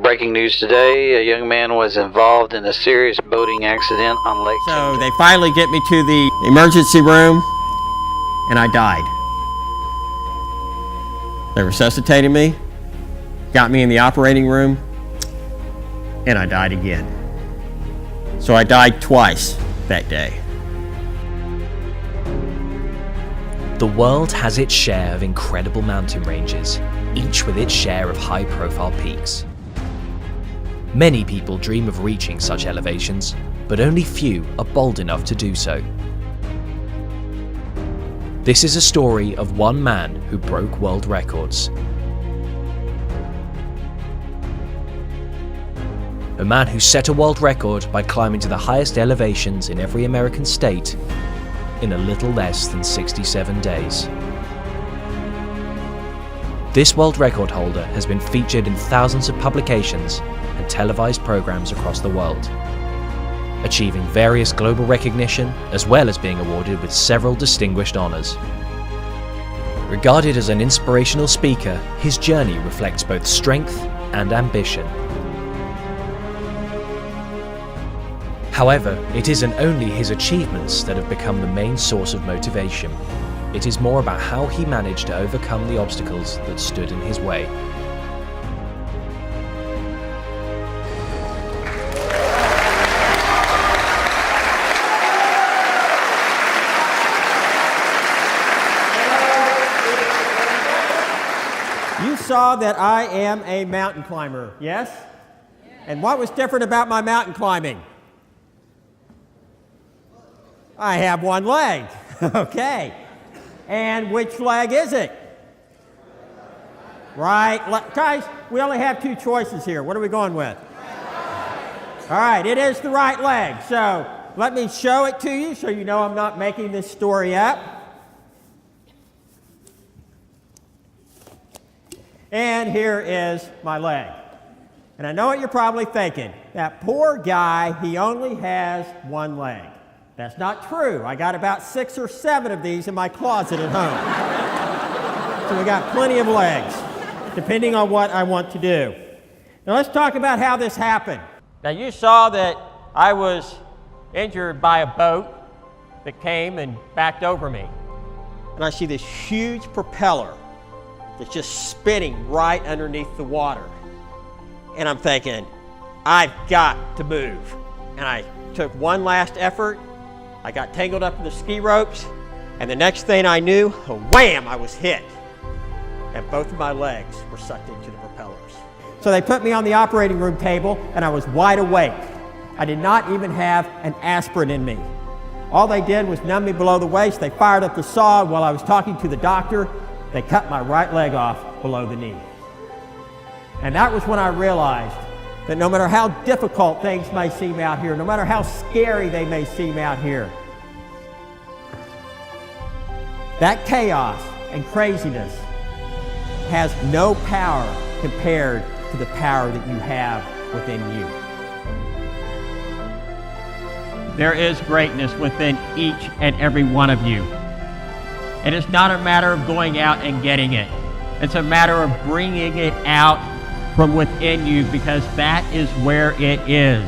Breaking news today, a young man was involved in a serious boating accident on Lake. So they finally get me to the emergency room, and I died. They resuscitated me, got me in the operating room, and I died again. So I died twice that day. The world has its share of incredible mountain ranges, each with its share of high-profile peaks. Many people dream of reaching such elevations, but only few are bold enough to do so. This is a story of one man who broke world records. A man who set a world record by climbing to the highest elevations in every American state in a little less than 67 days. This world record holder has been featured in thousands of publications and televised programs across the world, achieving various global recognition as well as being awarded with several distinguished honors. Regarded as an inspirational speaker, his journey reflects both strength and ambition. However, it isn't only his achievements that have become the main source of motivation. It is more about how he managed to overcome the obstacles that stood in his way. You saw that I am a mountain climber, yes? And what was different about my mountain climbing? I have one leg. Okay. And which leg is it? Right. Guys, we only have two choices here. What are we going with? All right, it is the right leg. So let me show it to you so you know I'm not making this story up. And here is my leg. And I know what you're probably thinking. That poor guy, he only has one leg. That's not true. I got about 6 or 7 of these in my closet at home. So we got plenty of legs, depending on what I want to do. Now let's talk about how this happened. Now you saw that I was injured by a boat that came and backed over me. And I see this huge propeller that's just spinning right underneath the water. And I'm thinking, I've got to move. And I took one last effort. I got tangled up in the ski ropes, and the next thing I knew, wham, I was hit. And both of my legs were sucked into the propellers. So they put me on the operating room table, and I was wide awake. I did not even have an aspirin in me. All they did was numb me below the waist. They fired up the saw while I was talking to the doctor. They cut my right leg off below the knee. And that was when I realized that no matter how difficult things may seem out here, no matter how scary they may seem out here, that chaos and craziness has no power compared to the power that you have within you. There is greatness within each and every one of you. And it's not a matter of going out and getting it. It's a matter of bringing it out from within you, because that is where it is.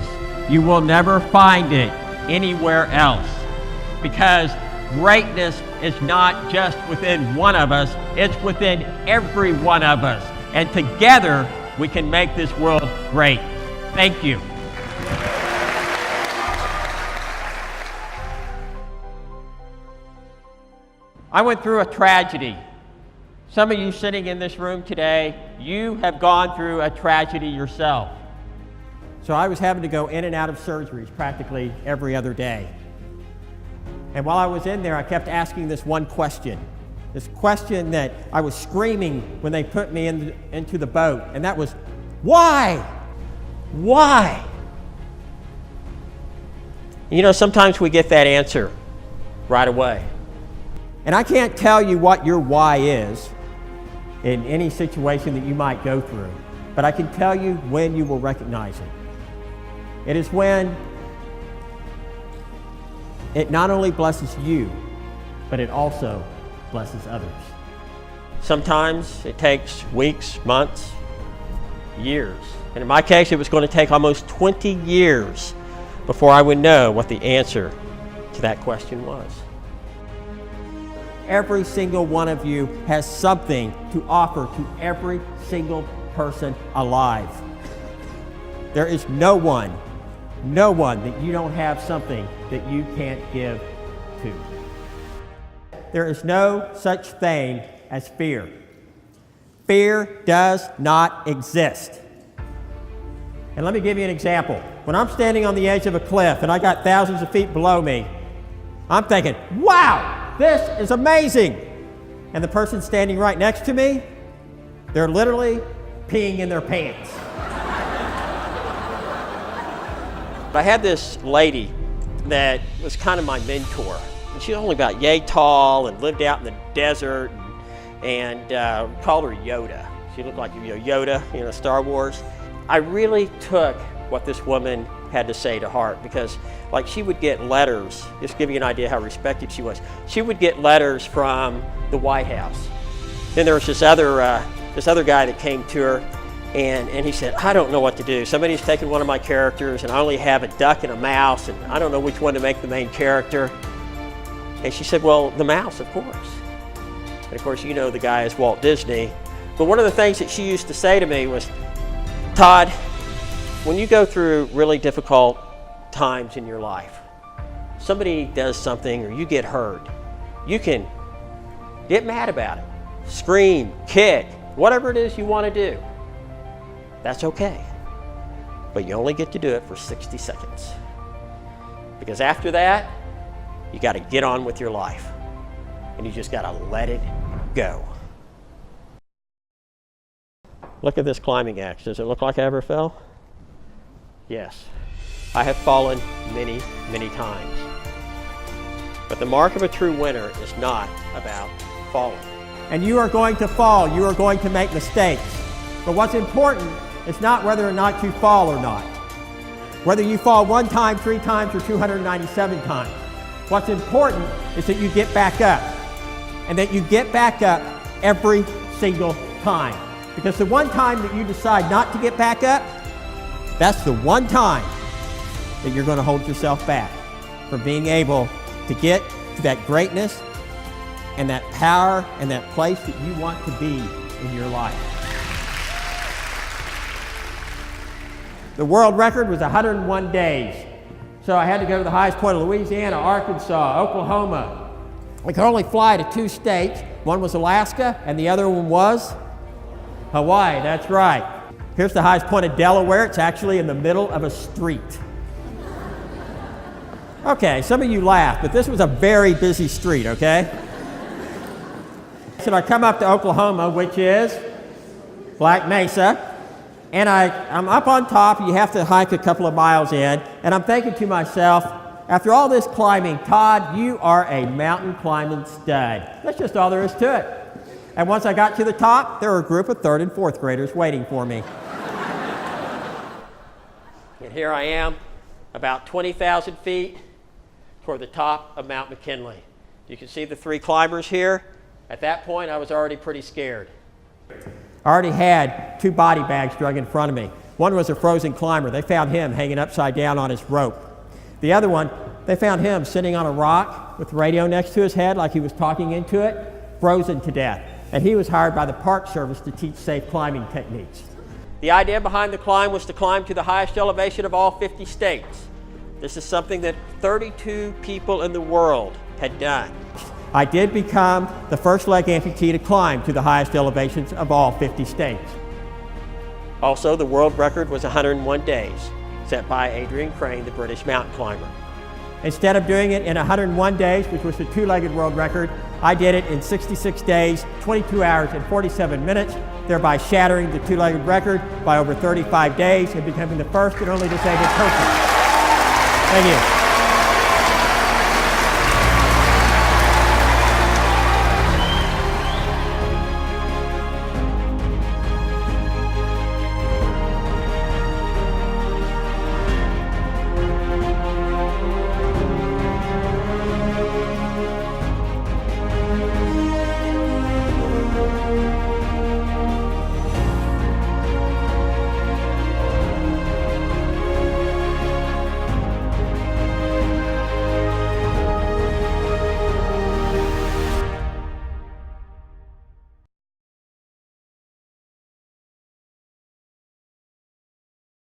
You will never find it anywhere else, because greatness is not just within one of us, it's within every one of us. And together we can make this world great. Thank you. I went through a tragedy. Some of you sitting in this room today, you have gone through a tragedy yourself. So I was having to go in and out of surgeries practically every other day. And while I was in there, I kept asking this one question. This question that I was screaming when they put me into the boat. And that was, why? Why? You know, sometimes we get that answer right away. And I can't tell you what your why is in any situation that you might go through, but I can tell you when you will recognize it. It is when it not only blesses you, but it also blesses others. Sometimes it takes weeks, months, years. And in my case, it was going to take almost 20 years before I would know what the answer to that question was. Every single one of you has something to offer to every single person alive. There is no one that you don't have something that you can't give to. There is no such thing as fear. Fear does not exist. And let me give you an example. When I'm standing on the edge of a cliff and I got thousands of feet below me, I'm thinking, wow, this is amazing. And the person standing right next to me, they're literally peeing in their pants. I had this lady that was kind of my mentor. And she was only about yay tall and lived out in the desert, and called her Yoda. She looked like Yoda, Star Wars. I really took what this woman had to say to heart, because like she would get letters, just to give you an idea how respected she was. She would get letters from the White House. Then there was this other guy that came to her, and he said, I don't know what to do. Somebody's taken one of my characters and I only have a duck and a mouse, and I don't know which one to make the main character. And she said, well, the mouse, of course. And of course, the guy is Walt Disney. But one of the things that she used to say to me was, Todd, when you go through really difficult times in your life, somebody does something or you get hurt, you can get mad about it, scream, kick, whatever it is you want to do. That's okay. But you only get to do it for 60 seconds. Because after that, you got to get on with your life. And you just got to let it go. Look at this climbing axe. Does it look like I ever fell? Yes. I have fallen many, many times. But the mark of a true winner is not about falling. And you are going to fall. You are going to make mistakes. But what's important is not whether or not you fall or not. Whether you fall 1 time, 3 times, or 297 times. What's important is that you get back up. And that you get back up every single time. Because the one time that you decide not to get back up, that's the one time that you're going to hold yourself back from being able to get to that greatness and that power and that place that you want to be in your life. The world record was 101 days. So I had to go to the highest point of Louisiana, Arkansas, Oklahoma. We could only fly to 2 states. One was Alaska and the other one was Hawaii. That's right. Here's the highest point of Delaware. It's actually in the middle of a street. Okay, some of you laugh, but this was a very busy street, okay? So I come up to Oklahoma, which is Black Mesa, and I'm up on top. You have to hike a couple of miles in, and I'm thinking to myself, after all this climbing, Todd, you are a mountain climbing stud. That's just all there is to it. And once I got to the top, there were a group of 3rd and 4th graders waiting for me. And here I am, about 20,000 feet toward the top of Mount McKinley. You can see the 3 climbers here. At that point, I was already pretty scared. I already had 2 body bags drug in front of me. One was a frozen climber. They found him hanging upside down on his rope. The other one, they found him sitting on a rock with the radio next to his head like he was talking into it, frozen to death. And he was hired by the Park Service to teach safe climbing techniques. The idea behind the climb was to climb to the highest elevation of all 50 states. This is something that 32 people in the world had done. I did become the first leg amputee to climb to the highest elevations of all 50 states. Also, the world record was 101 days, set by Adrian Crane, the British mountain climber. Instead of doing it in 101 days, which was the 2-legged world record, I did it in 66 days, 22 hours, and 47 minutes, thereby shattering the 2-legged record by over 35 days and becoming the first and only disabled person. Thank you.